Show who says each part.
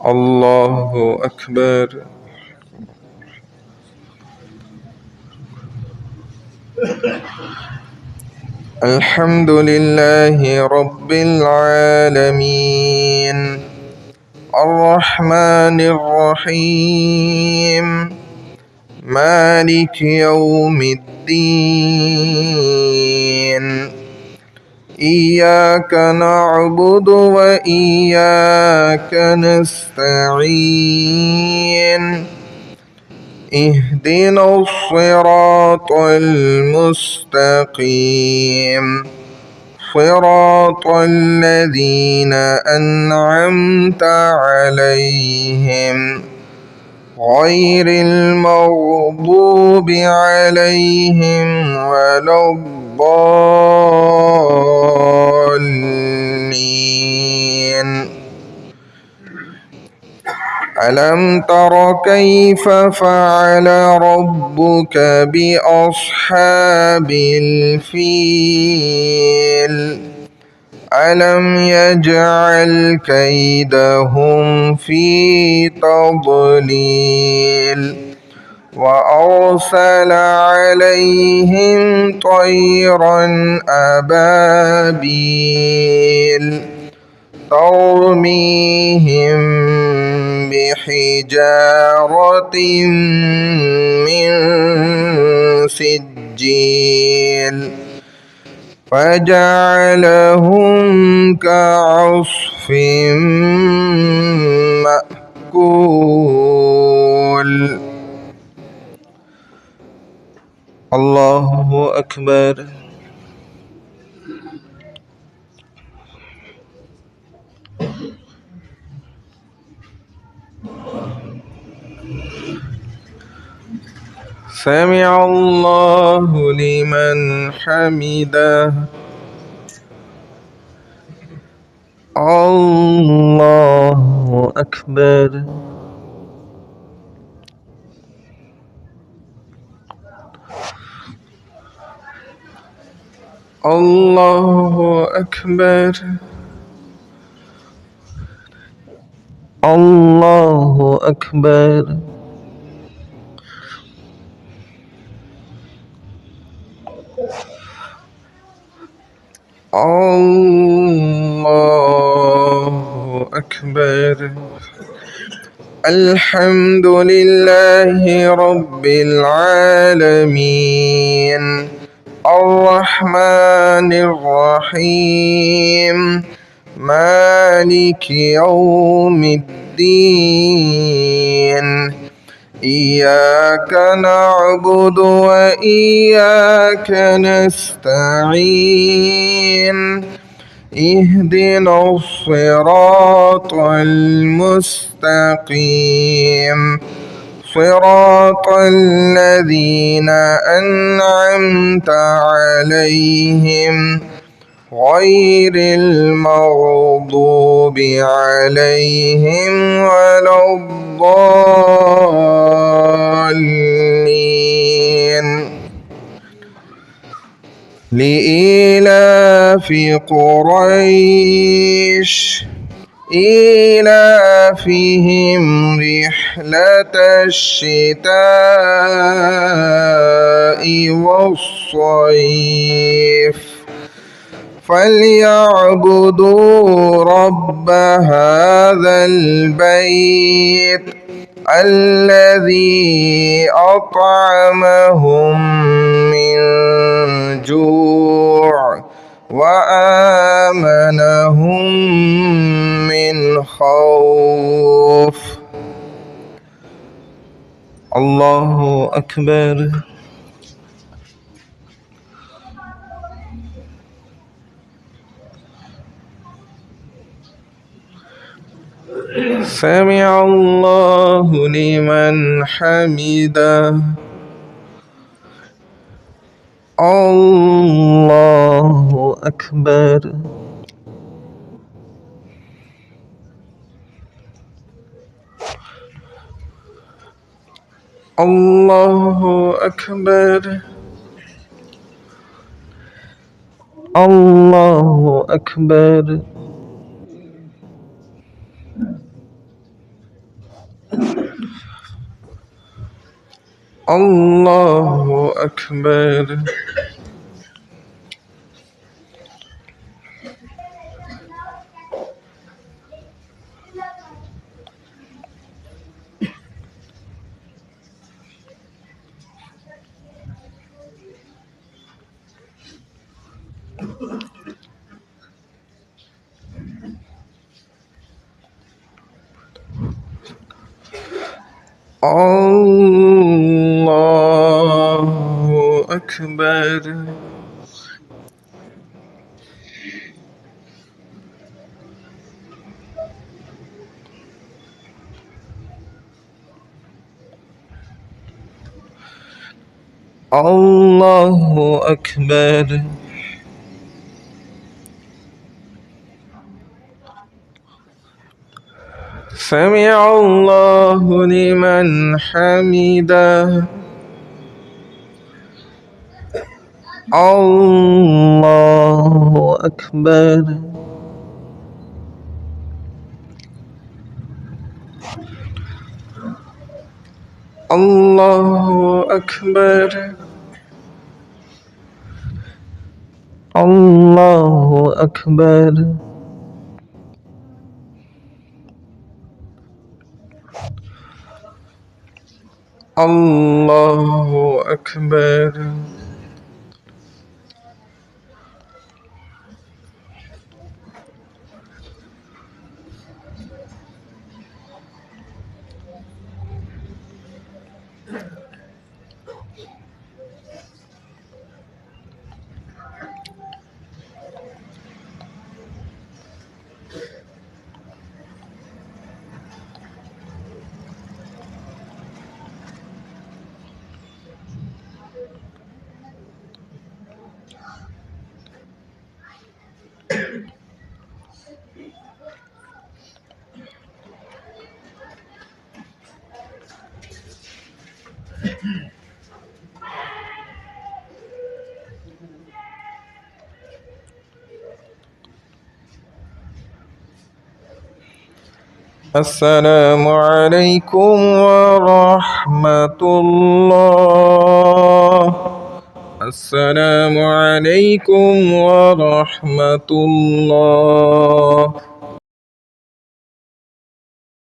Speaker 1: الله أكبر. الحمد لله رب العالمين الرحمن الرحيم مالك يوم الدين إياك نعبد وإياك نستعين اهدنا الصراط المستقيم صراط الذين أنعمت عليهم غير المغضوب عليهم ولا الضالين. ألم تر كيف فعل ربك بأصحاب الفيل ألم يجعل كيدهم في تضليل وأرسل عليهم طيرا أبابيل ترميهم بحجارة من سجيل فجعلهم كعصف مأكول. الله أكبر. سمع الله لمن حمده. الله أكبر. الله أكبر. الله أكبر. الله أكبر. الحمد لله رب العالمين الرحمن الرحيم مالك يوم الدين إياك نعبد وإياك نستعين اهدنا الصراط المستقيم صراط الذين أنعمت عليهم غير المغضوب عليهم ولا الضالين. لإيلاف قريش إيلافهم رحلة الشتاء والصيف فليعبدوا رب هذا البيت الذي أطعمهم من جوع وآمنهم من خوف. الله أكبر. سمع الله لمن حمده. الله أكبر. الله أكبر. الله أكبر. الله أكبر. الله أكبر. الله أكبر. سمع الله لمن حمده. الله أكبر. الله أكبر. الله أكبر. الله أكبر. السلام عليكم ورحمة الله. السلام عليكم ورحمة الله.